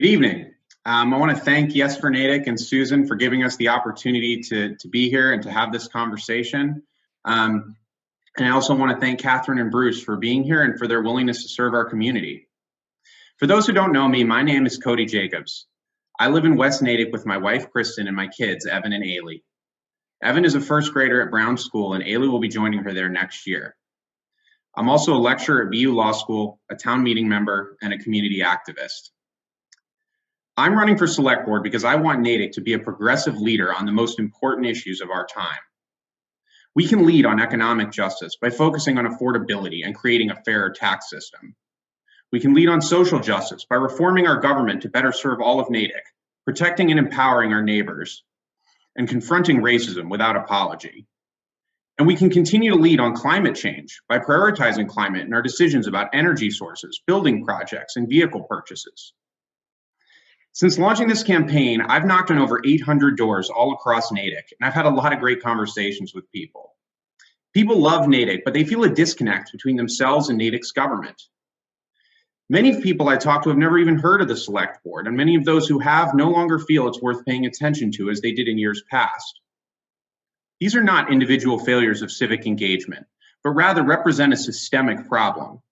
Good evening. I want to thank Yes For Natick and Susan for giving us the opportunity to be here and to have this conversation. Um, and I also want to thank Catherine and Bruce for being here and for their willingness to serve our community. For those who don't know me, my name is Cody Jacobs. I live in West Natick with my wife, Kristen, and my kids, Evan and Ailey. Evan is a first grader at Brown School, and Ailey will be joining her there next year. I'm also a lecturer at BU Law School, a town meeting member, and a community activist. I'm running for select board because I want Natick to be a progressive leader on the most important issues of our time. We can lead on economic justice by focusing on affordability and creating a fairer tax system. We can lead on social justice by reforming our government to better serve all of Natick, protecting and empowering our neighbors, and confronting racism without apology. And we can continue to lead on climate change by prioritizing climate in our decisions about energy sources, building projects, and vehicle purchases. Since launching this campaign, I've knocked on over 800 doors all across Natick, and I've had a lot of great conversations with people. People love Natick, but they feel a disconnect between themselves and Natick's government. Many people I talk to have never even heard of the Select Board, and many of those who have no longer feel it's worth paying attention to as they did in years past. These are not individual failures of civic engagement, but rather represent a systemic problem.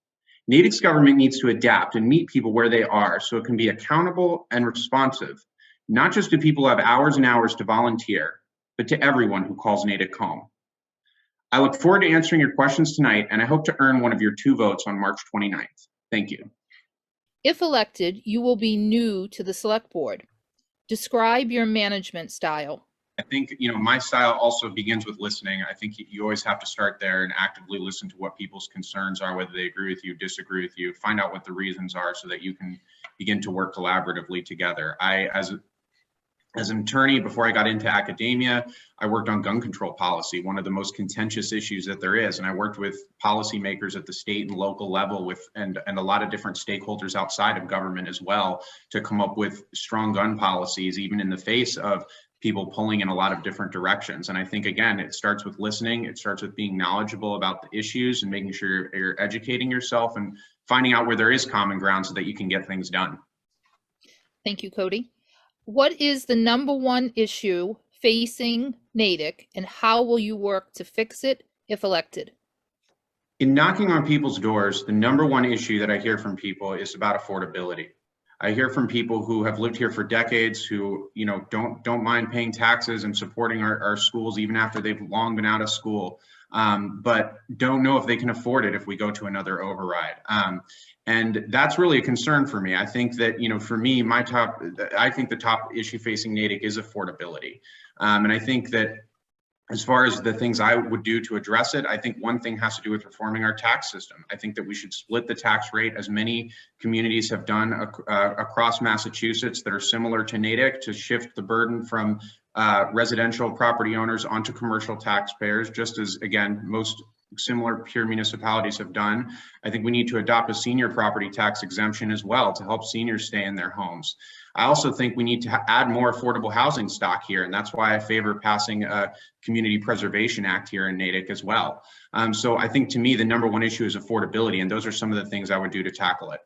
Natick's government needs to adapt and meet people where they are so it can be accountable and responsive, not just to people who have hours and hours to volunteer, but to everyone who calls Natick home. I look forward to answering your questions tonight, and I hope to earn one of your 2 votes on March 29th. Thank you. If elected, you will be new to the select board. Describe your management style. I think, my style also begins with listening. I think you always have to start there and actively listen to what people's concerns are, whether they agree with you, disagree with you, find out what the reasons are so that you can begin to work collaboratively together. As an attorney, before I got into academia, I worked on gun control policy, one of the most contentious issues that there is. And I worked with policymakers at the state and local level and a lot of different stakeholders outside of government as well to come up with strong gun policies, even in the face of people pulling in a lot of different directions. And I think, again, it starts with listening. It starts with being knowledgeable about the issues and making sure you're educating yourself and finding out where there is common ground so that you can get things done. Thank you, Cody. What is the number one issue facing Natick, and how will you work to fix it if elected? In knocking on people's doors, the number one issue that I hear from people is about affordability. I hear from people who have lived here for decades, who don't mind paying taxes and supporting our schools even after they've long been out of school, but don't know if they can afford it if we go to another override. And that's really a concern for me. I think that, for me, I think the top issue facing Natick is affordability. And I think that as far as the things I would do to address it, I think one thing has to do with reforming our tax system. I think that we should split the tax rate, as many communities have done across Massachusetts that are similar to Natick, to shift the burden from residential property owners onto commercial taxpayers, just as, again, most similar peer municipalities have done. I think we need to adopt a senior property tax exemption as well to help seniors stay in their homes. I also think we need to add more affordable housing stock here, and that's why I favor passing a Community Preservation Act here in Natick as well. So I think, to me, the number one issue is affordability, and those are some of the things I would do to tackle it.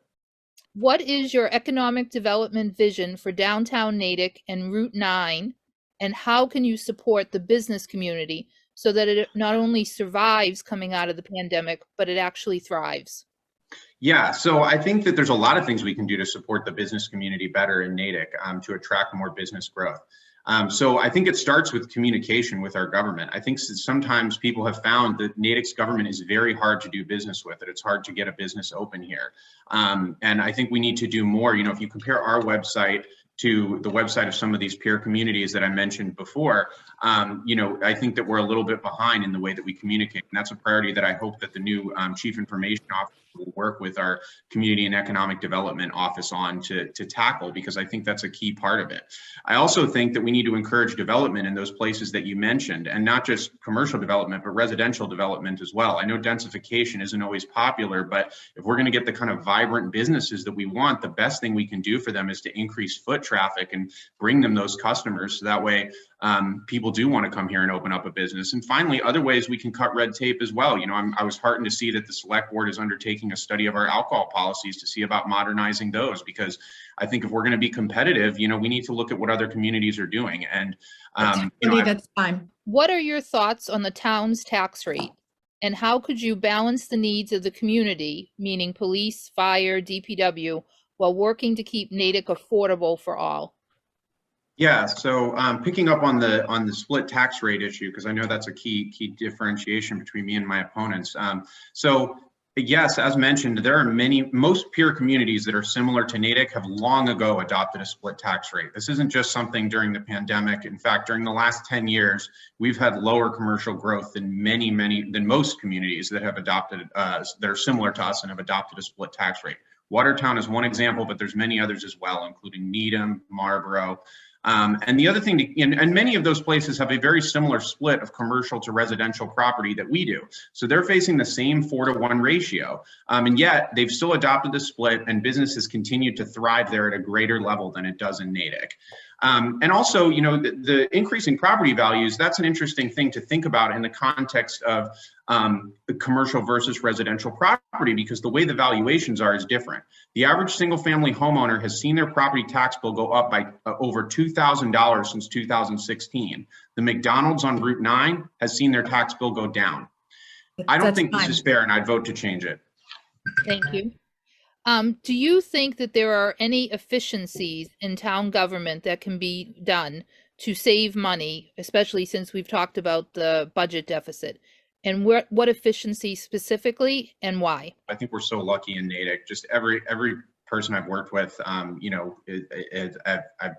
What is your economic development vision for downtown Natick and Route 9, and how can you support the business community so that it not only survives coming out of the pandemic, but it actually thrives? Yeah, so I think that there's a lot of things we can do to support the business community better in Natick to attract more business growth. So I think it starts with communication with our government. I think sometimes people have found that Natick's government is very hard to do business with, that it's hard to get a business open here. And I think we need to do more. If you compare our website to the website of some of these peer communities that I mentioned before, I think that we're a little bit behind in the way that we communicate. And that's a priority that I hope that the new Chief Information Officer will work with our Community and Economic Development Office on to tackle, because I think that's a key part of it. I also think that we need to encourage development in those places that you mentioned, and not just commercial development, but residential development as well. I know densification isn't always popular, but if we're going to get the kind of vibrant businesses that we want, the best thing we can do for them is to increase foot traffic and bring them those customers. So that way people do want to come here and open up a business. And finally, other ways we can cut red tape as well. I was heartened to see that the select board is undertaking a study of our alcohol policies to see about modernizing those, because I think if we're going to be competitive, we need to look at what other communities are doing. And that's fine. What are your thoughts on the town's tax rate, and how could you balance the needs of the community, meaning police, fire, DPW, while working to keep Natick affordable for all? Yeah, so picking up on the split tax rate issue, because I know that's a key differentiation between me and my opponents. So yes, as mentioned, there are most peer communities that are similar to Natick have long ago adopted a split tax rate. This isn't just something during the pandemic. In fact, during the last 10 years, we've had lower commercial growth than than most communities that have adopted, that are similar to us and have adopted a split tax rate. Watertown is one example, but there's many others as well, including Needham, Marlboro. And the other thing, and many of those places have a very similar split of commercial to residential property that we do. So they're facing the same 4-to-1 ratio. And yet they've still adopted the split, and businesses continue to thrive there at a greater level than it does in Natick. And also, the increasing property values, that's an interesting thing to think about in the context of the commercial versus residential property, because the way the valuations are is different. The average single family homeowner has seen their property tax bill go up by over $2,000 since 2016. The McDonald's on Route 9 has seen their tax bill go down. I don't think this is fair, and I'd vote to change it. Thank you. Do you think that there are any efficiencies in town government that can be done to save money, especially since we've talked about the budget deficit? And what efficiencies specifically, and why? I think we're so lucky in Natick. Just every person I've worked with, I've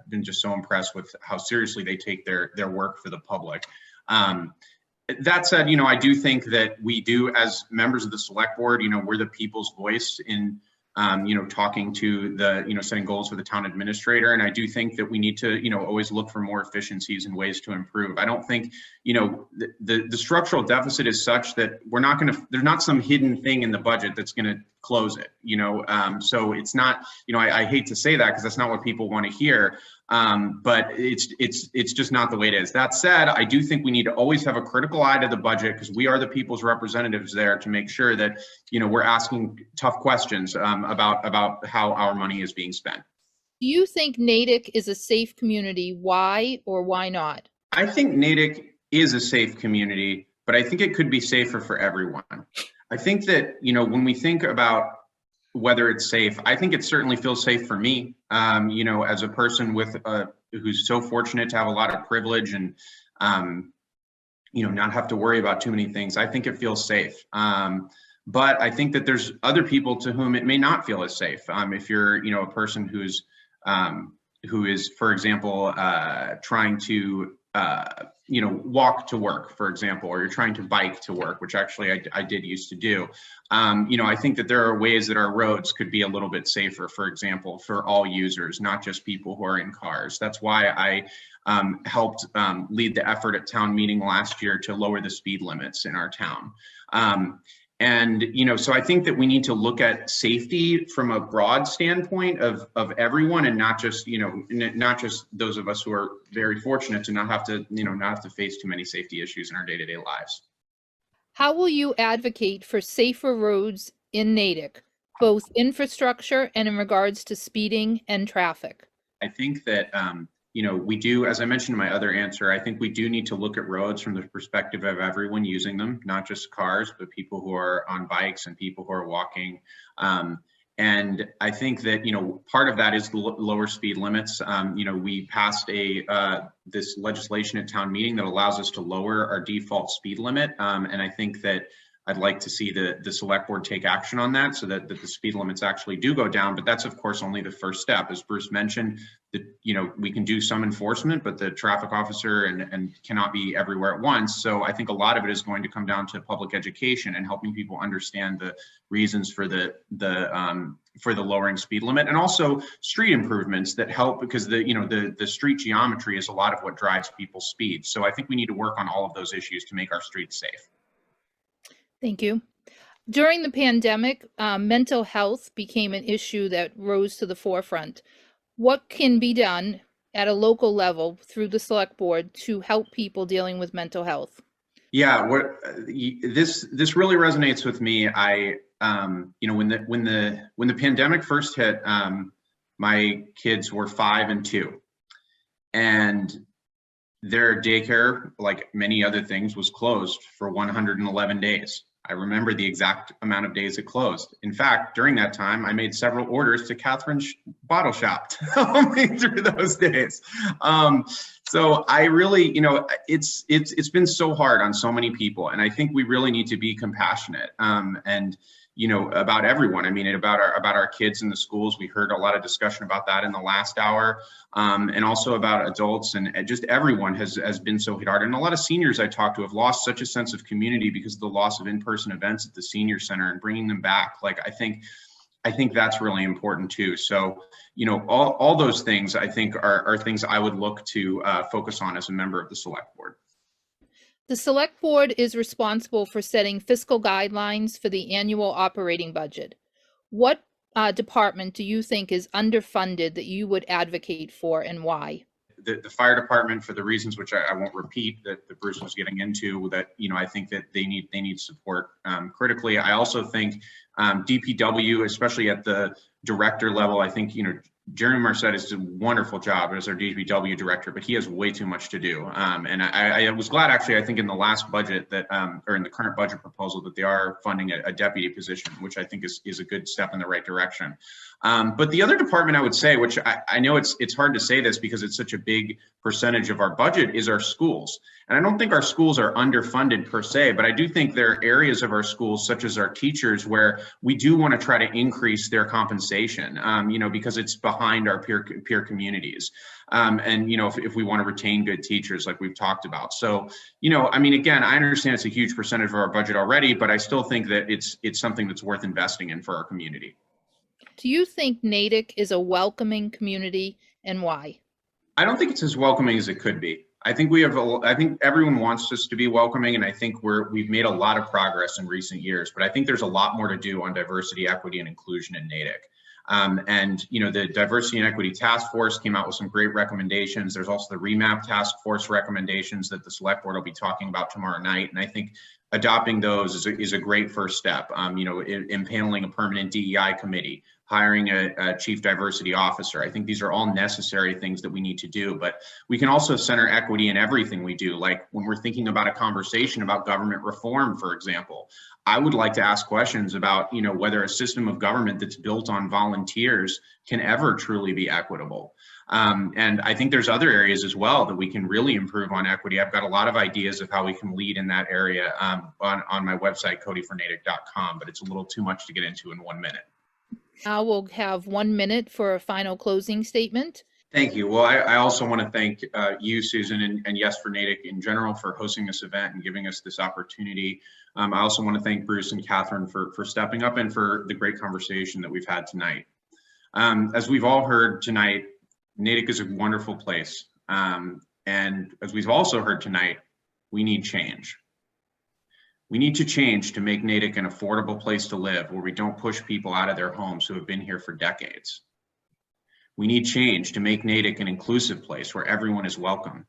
been just so impressed with how seriously they take their work for the public. That said, I do think that we do, as members of the select board, we're the people's voice in talking to the, setting goals for the town administrator. And I do think that we need to, always look for more efficiencies and ways to improve. I don't think, the structural deficit is such that there's not some hidden thing in the budget that's going to close it, so it's not, I hate to say that because that's not what people want to hear. But it's just not the way it is. That said, I do think we need to always have a critical eye to the budget, because we are the people's representatives there, to make sure that, we're asking tough questions about how our money is being spent. Do you think Natick is a safe community? Why or why not? I think Natick is a safe community, but I think it could be safer for everyone. I think that, when we think about whether it's safe, I think it certainly feels safe for me, as a person who's so fortunate to have a lot of privilege and, not have to worry about too many things. I think it feels safe. But I think that there's other people to whom it may not feel as safe. If you're, a person who is, for example, trying to, walk to work, for example, or you're trying to bike to work, which actually I did used to do. I think that there are ways that our roads could be a little bit safer, for example, for all users, not just people who are in cars. That's why I helped lead the effort at town meeting last year to lower the speed limits in our town. And, so I think that we need to look at safety from a broad standpoint of everyone, and not just, not just those of us who are very fortunate to not have to face too many safety issues in our day-to-day lives. How will you advocate for safer roads in Natick, both infrastructure and in regards to speeding and traffic? I think that, we do, as I mentioned in my other answer, I think we do need to look at roads from the perspective of everyone using them, not just cars, but people who are on bikes and people who are walking. And I think that, part of that is the lower speed limits. We passed this legislation at town meeting that allows us to lower our default speed limit. And I think that I'd like to see the select board take action on that, so that the speed limits actually do go down. But that's, of course, only the first step. As Bruce mentioned, that we can do some enforcement, but the traffic officer and cannot be everywhere at once. So I think a lot of it is going to come down to public education and helping people understand the reasons for the lowering speed limit, and also street improvements that help, because the street geometry is a lot of what drives people's speed. So I think we need to work on all of those issues to make our streets safe. Thank you. During the pandemic, mental health became an issue that rose to the forefront. What can be done at a local level through the select board to help people dealing with mental health? Yeah, this really resonates with me. You know, when the pandemic first hit, my kids were 5 and 2, and their daycare, like many other things, was closed for 111 days. I remember the exact amount of days it closed. In fact, during that time, I made several orders to Catherine's bottle shop to help me through those days. So I really, you know, it's been so hard on so many people, and I think we really need to be compassionate and, you know, about everyone. I mean, about our kids in the schools. We heard a lot of discussion about that in the last hour, and also about adults, and just everyone has been so hit hard. And a lot of seniors I talked to have lost such a sense of community because of the loss of in-person events at the senior center, and bringing them back. Like, I think that's really important too. So, you know, all those things I think are things I would look to focus on as a member of the select board. The select board is responsible for setting fiscal guidelines for the annual operating budget. What department do you think is underfunded that you would advocate for, and why? The fire department, for the reasons which I won't repeat, that Bruce was getting into, that, you know, I think that they need support critically. I also think DPW, especially at the director level, I think, you know, Jeremy Marcet does a wonderful job as our DPW director, but he has way too much to do. And I was glad, actually, I think in the last budget that, or in the current budget proposal, that they are funding a deputy position, which I think is a good step in the right direction. But the other department I would say, which I know it's hard to say this because it's such a big percentage of our budget, is our schools. And I don't think our schools are underfunded per se, but I do think there are areas of our schools, such as our teachers, where we do want to try to increase their compensation, you know, because it's behind our peer communities. And, you know, if we want to retain good teachers, like we've talked about. So, you know, I mean, again, I understand it's a huge percentage of our budget already, but I still think that it's something that's worth investing in for our community. Do you think Natick is a welcoming community, and why? I don't think it's as welcoming as it could be. I think I think everyone wants us to be welcoming, and I think we've made a lot of progress in recent years, but I think there's a lot more to do on diversity, equity, and inclusion in Natick. And, you know, the Diversity and Equity Task Force came out with some great recommendations. There's also the REMAP Task Force recommendations that the select board will be talking about tomorrow night. And I think adopting those is a great first step. You know, impaneling a permanent DEI committee, hiring a chief diversity officer. I think these are all necessary things that we need to do, but we can also center equity in everything we do. Like when we're thinking about a conversation about government reform, for example, I would like to ask questions about, you know, whether a system of government that's built on volunteers can ever truly be equitable. And I think there's other areas as well that we can really improve on equity. I've got a lot of ideas of how we can lead in that area on my website, codyfornatick.com, but it's a little too much to get into in 1 minute. Now we'll have 1 minute for a final closing statement. Thank you. Well, I also want to thank you, Susan, and Yes For Natick in general for hosting this event and giving us this opportunity. I also want to thank Bruce and Catherine for stepping up and for the great conversation that we've had tonight. As we've all heard tonight, Natick is a wonderful place. And as we've also heard tonight, we need change. We need to change to make Natick an affordable place to live, where we don't push people out of their homes who have been here for decades. We need change to make Natick an inclusive place where everyone is welcome.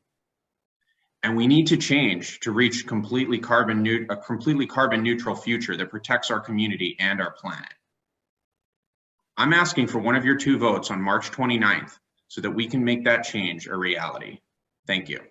And we need to change to reach a completely carbon neutral future that protects our community and our planet. I'm asking for one of your 2 votes on March 29th so that we can make that change a reality. Thank you.